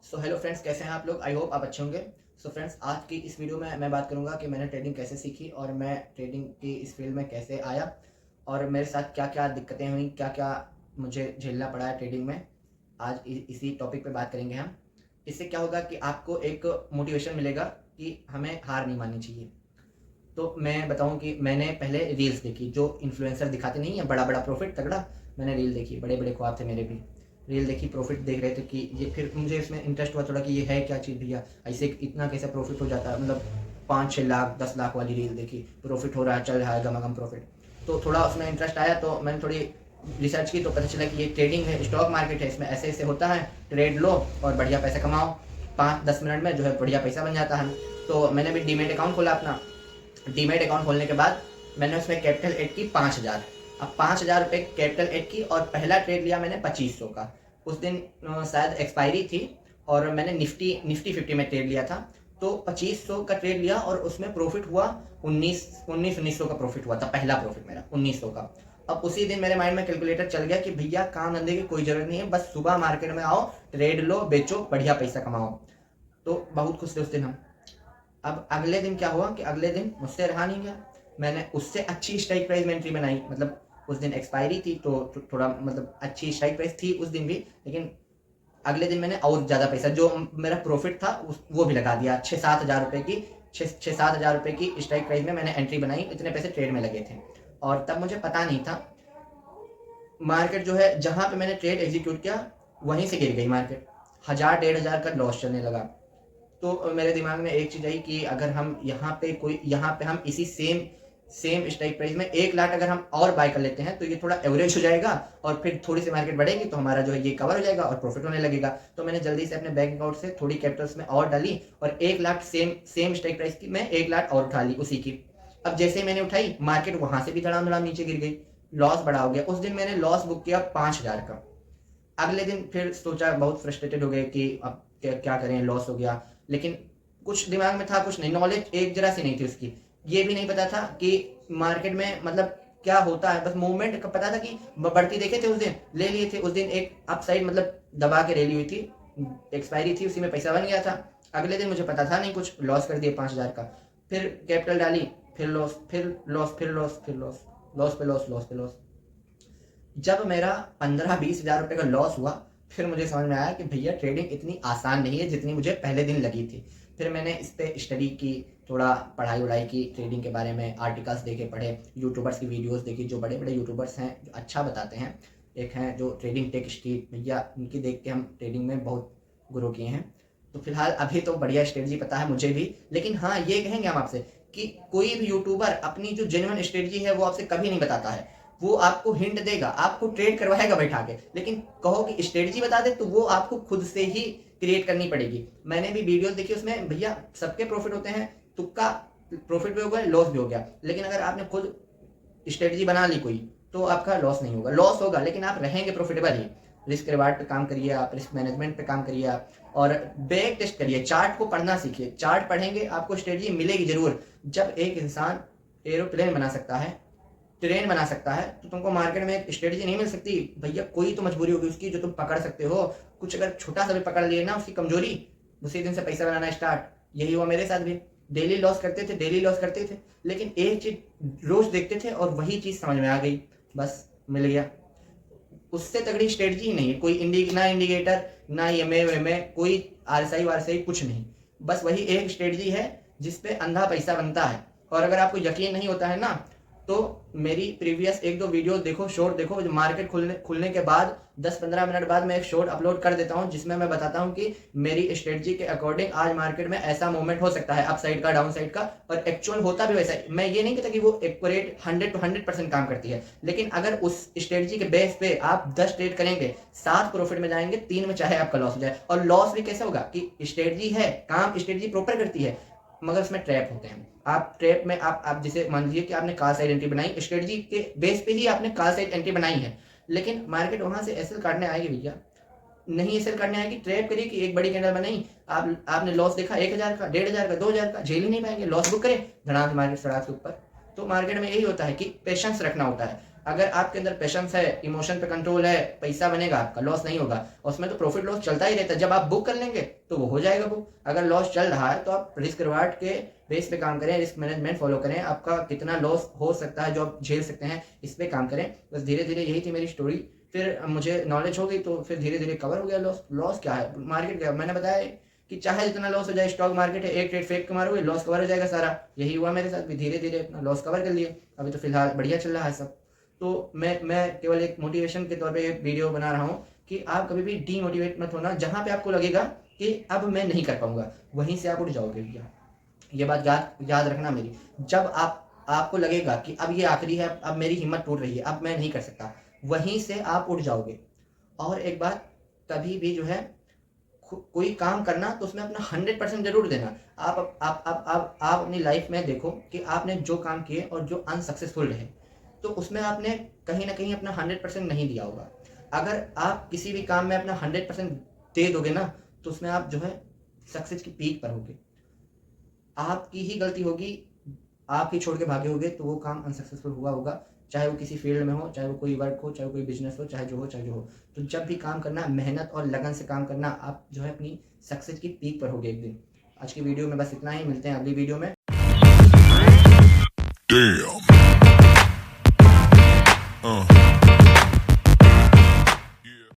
So hello friends, कैसे हैं आप लोग। आई होप आप अच्छे होंगे। सो फ्रेंड्स, आज की इस वीडियो में मैं बात करूंगा कि मैंने ट्रेडिंग कैसे सीखी और मैं ट्रेडिंग की इस फील्ड में कैसे आया और मेरे साथ क्या क्या दिक्कतें हुई, क्या क्या मुझे झेलना पड़ा है ट्रेडिंग में। आज इसी टॉपिक पे बात करेंगे हम। इससे क्या होगा कि आपको एक मोटिवेशन मिलेगा कि हमें हार नहीं माननी चाहिए। तो मैं बताऊं कि मैंने पहले रील्स देखी, जो इन्फ्लुएंसर दिखाते नहीं है बड़ा बड़ा प्रॉफिट तगड़ा। मैंने रील देखी, बड़े बड़े ख्वाब थे मेरे भी। रील देखी, प्रॉफिट देख रहे थे कि ये, फिर मुझे इसमें इंटरेस्ट हुआ थोड़ा कि ये है क्या चीज़ भैया, ऐसे इतना कैसे प्रॉफिट हो जाता है। मतलब 5-6 लाख 10 लाख वाली रील देखी, प्रॉफिट हो रहा है, चल रहा है गमागम प्रॉफिट। तो थोड़ा उसमें इंटरेस्ट आया, तो मैंने थोड़ी रिसर्च की, तो पता चला कि ये ट्रेडिंग है, स्टॉक मार्केट है, इसमें ऐसे ऐसे होता है, ट्रेड लो और बढ़िया पैसा कमाओ। 5-10 मिनट में जो है बढ़िया पैसा बन जाता है। तो मैंने भी डीमेट अकाउंट खोला अपना। डीमेट अकाउंट खोलने के बाद मैंने उसमें कैपिटल एड की 5,000। अब 5,000 रुपये कैपिटल एड की और पहला ट्रेड लिया मैंने 2500 का। उस दिन शायद एक्सपायरी थी और मैंने निफ्टी निफ्टी 50 में ट्रेड लिया था। तो 2500 का ट्रेड लिया और उसमें प्रॉफिट हुआ 1900 का प्रॉफिट हुआ था, पहला प्रॉफिट मेरा 1900 का। अब उसी दिन मेरे माइंड में कैलकुलेटर चल गया कि भैया काम धंधे की कोई जरूरत नहीं है, बस सुबह मार्केट में आओ, ट्रेड लो, बेचो, बढ़िया पैसा कमाओ। तो बहुत खुश थे उस दिन हम। अब अगले दिन क्या हुआ कि अगले दिन मुझसे रहा नहीं गया। मैंने उससे अच्छी स्ट्राइक प्राइस में एंट्री बनाई। मतलब उस दिन एक्सपायरी थी तो थोड़ा मतलब अच्छी स्ट्राइक प्राइस थी उस दिन भी, लेकिन अगले दिन मैंने और ज़्यादा पैसा जो मेरा प्रॉफिट था वो भी लगा दिया। 6-7 हज़ार रुपये की 6-7 हज़ार रुपये की स्ट्राइक प्राइस में मैंने एंट्री बनाई। इतने पैसे ट्रेड में लगे थे और तब मुझे पता नहीं था मार्केट जो है, जहाँ पे मैंने ट्रेड एग्जीक्यूट किया वहीं से गिर गई मार्केट। 1,000-1,500 का लॉस चलने लगा। तो मेरे दिमाग में एक चीज़ आई कि अगर हम यहाँ पे हम इसी सेम सेम स्ट्राइक प्राइस में 1 लाख अगर हम और बाय कर लेते हैं तो ये थोड़ा एवरेज हो जाएगा और फिर थोड़ी सी मार्केट बढ़ेगी तो हमारा जो है ये कवर हो जाएगा और प्रॉफिट होने लगेगा। तो मैंने जल्दी से अपने बैंक अकाउंट से थोड़ी कैपिटल्स में और डाली और 1 lakh same same strike price की मैं 1 लाख और उठा ली उसी की। अब जैसे ही मैंने उठाई मार्केट वहां से भी धड़ाम धड़ाम नीचे गिर गई, लॉस बड़ा हो गया। उस दिन मैंने लॉस बुक किया 5,000 का। अगले दिन फिर सोचा, बहुत फ्रस्ट्रेटेड हो गए कि अब क्या करें, लॉस हो गया। लेकिन कुछ दिमाग में था, कुछ नहीं, नॉलेज एक जरा सी नहीं थी उसकी। ये भी नहीं पता था कि मार्केट में मतलब क्या होता है, बस मूवमेंट का पता था कि बढ़ती देखे थे, उस दिन ले लिए थे। उस दिन एक अपसाइड मतलब दबा के रैली हुई थी, एक्सपायरी थी, उसी में पैसा बन गया था। अगले दिन मुझे पता था नहीं कुछ, लॉस कर दिए 5,000 का। फिर कैपिटल डाली, फिर लॉस, फिर लॉस, फिर लॉस, फिर लॉस, लॉस पे लॉस, लॉस पे लॉस। जब मेरा 15-20 हज़ार रुपये का लॉस हुआ, फिर मुझे समझ में आया कि भैया ट्रेडिंग इतनी आसान नहीं है जितनी मुझे पहले दिन लगी थी। फिर मैंने इस पर स्टडी की, थोड़ा पढ़ाई वढ़ाई की ट्रेडिंग के बारे में, आर्टिकल्स देखे, पढ़े, यूट्यूबर्स की वीडियोस देखी, जो बड़े बड़े यूट्यूबर्स हैं जो अच्छा बताते हैं। एक हैं जो ट्रेडिंग टेक स्ट्रीट भैया, उनकी देख के हम ट्रेडिंग में बहुत ग्रो किए हैं। तो फिलहाल अभी तो बढ़िया स्ट्रेटजी पता है मुझे भी, लेकिन हाँ ये कहेंगे हम आपसे कि कोई भी यूट्यूबर अपनी जो जेन्युइन स्ट्रेटजी है वो आपसे कभी नहीं बताता है। वो आपको हिंट देगा, आपको ट्रेड करवाएगा बैठा के, लेकिन कहो कि स्ट्रेटजी बता दे तो वो आपको खुद से ही क्रिएट करनी पड़ेगी। मैंने भी वीडियोस देखी, उसमें भैया सबके प्रॉफिट होते हैं, तुक्का प्रॉफिट भी हो गया, लॉस भी हो गया। लेकिन अगर आपने खुद स्ट्रेटजी बना ली कोई, तो आपका लॉस नहीं होगा। लॉस होगा लेकिन आप रहेंगे प्रॉफिटेबल ही। रिस्क रिवार्ड पे काम करिए आप, रिस्क मैनेजमेंट पे काम करिए आप, और बैक टेस्ट करिए, चार्ट को पढ़ना सीखिए। चार्ट पढ़ेंगे आपको स्ट्रेटजी मिलेगी जरूर। जब एक इंसान एरोप्लेन बना सकता है, ट्रेन बना सकता है, तो तुमको मार्केट में एक स्ट्रेटजी नहीं मिल सकती भैया। कोई तो मजबूरी होगी उसकी जो तुम पकड़ सकते हो। कुछ अगर छोटा सा भी पकड़ लिए ना उसकी कमजोरी, उसी दिन से पैसा बनाना स्टार्ट। यही हुआ मेरे साथ भी। डेली लॉस करते थे, डेली लॉस करते थे, लेकिन एक चीज रोज देखते थे और वही चीज समझ में आ गई, बस मिल गया। उससे तगड़ी स्ट्रेटजी ही नहीं है कोई। ना इंडिकेटर, ना ईएमए वेमे, कोई आरएसआई वारएसआई, कुछ नहीं। बस वही एक स्ट्रेटजी है जिसपे अंधा पैसा बनता है। और अगर आपको यकीन नहीं होता है ना, तो मेरी प्रीवियस 1-2 वीडियो देखो, शॉर्ट देखो। मार्केट खुलने के बाद 10-15 मिनट बाद मैं एक शॉर्ट अपलोड कर देता हूं जिसमें मैं बताता हूं कि मेरी स्ट्रेटजी के अकॉर्डिंग आज मार्केट में ऐसा मूवमेंट हो सकता है, अप साइड का, डाउन साइड का। और एक्चुअल होता भी वैसा है। मैं ये नहीं कहता कि वो एक्यूरेट 100% काम करती है, लेकिन अगर उस स्ट्रेटजी के बेस पे आप 10 ट्रेड करेंगे, 7 प्रॉफिट में जाएंगे, 3 में चाहे आपका लॉस हो जाए। और लॉस भी कैसे होगा कि स्ट्रेटजी है, काम स्ट्रेटजी प्रॉपर करती है, मगर उसमें ट्रैप होते हैं। आप ट्रैप में आप जिसे मान लीजिए कि आपने कॉल साइड एंट्री बनाई, स्ट्रेटजी के बेस पे ही आपने कॉल साइड एंट्री बनाई है, लेकिन मार्केट वहां से एसएल काटने आएगी भैया। नहीं एसएल काटने आएगी, ट्रैप करिए कि एक बड़ी कैंडल बनाई, आपने लॉस देखा 1,000 का, 1,500 का, 2,000 का, झेल ही नहीं पाएंगे, लॉस बुक करें, धड़ाम मार्केट सड़क के ऊपर। तो मार्केट में यही होता है कि पेशेंस रखना होता है। अगर आपके अंदर पेशेंस है, इमोशन पे कंट्रोल है, पैसा बनेगा आपका, लॉस नहीं होगा। और उसमें तो प्रॉफिट लॉस चलता ही रहता है। जब आप बुक कर लेंगे तो वो हो जाएगा बुक। अगर लॉस चल रहा है तो आप रिस्क रिवार्ड के बेस पे काम करें, रिस्क मैनेजमेंट फॉलो करें। आपका कितना लॉस हो सकता है जो आप झेल सकते हैं, इस पे काम करें। बस धीरे धीरे यही थी मेरी स्टोरी। फिर मुझे नॉलेज हो गई तो फिर धीरे धीरे कवर हो गया लॉस। लॉस क्या है, मार्केट क्या, मैंने बताया कि चाहे जितना लॉस हो जाए, स्टॉक मार्केट है, एक ट्रेड फेक के मारोगे लॉस कवर हो जाएगा सारा। यही हुआ मेरे साथ भी, धीरे धीरे अपना लॉस कवर कर लिए। अभी तो फिलहाल बढ़िया चल रहा है सब। तो मैं केवल एक मोटिवेशन के तौर पे वीडियो बना रहा हूँ कि आप कभी भी डीमोटिवेट मत होना। जहाँ पे आपको लगेगा कि अब मैं नहीं कर पाऊंगा, वहीं से आप उठ जाओगे भैया। ये बात याद रखना मेरी। जब आपको लगेगा कि अब ये आखिरी है, अब मेरी हिम्मत टूट रही है, अब मैं नहीं कर सकता, वहीं से आप उठ जाओगे। और एक बात, कभी भी जो है कोई काम करना तो उसमें अपना 100% जरूर देना। आप अपनी लाइफ में देखो कि आपने जो काम किए और जो अनसक्सेसफुल रहे, तो उसमें आपने कहीं ना कहीं अपना 100% नहीं दिया होगा। अगर आप किसी भी काम में अपना 100% दे दोगे ना, तो उसमें आप जो है सक्सेस की पीक पर होगे। आपकी ही गलती होगी, आप ही छोड़ के भागे होगे, तो वो काम अनसक्सेसफुल हुआ होगा। चाहे वो किसी फील्ड में हो, चाहे वो कोई वर्क हो, चाहे वो कोई बिजनेस हो, चाहे जो हो चाहे जो हो। तो जब भी काम करना, मेहनत और लगन से काम करना, आप जो है अपनी सक्सेस की पीक पर होगे एक दिन। आज की वीडियो में बस इतना ही, मिलते हैं अगली वीडियो में। Damn.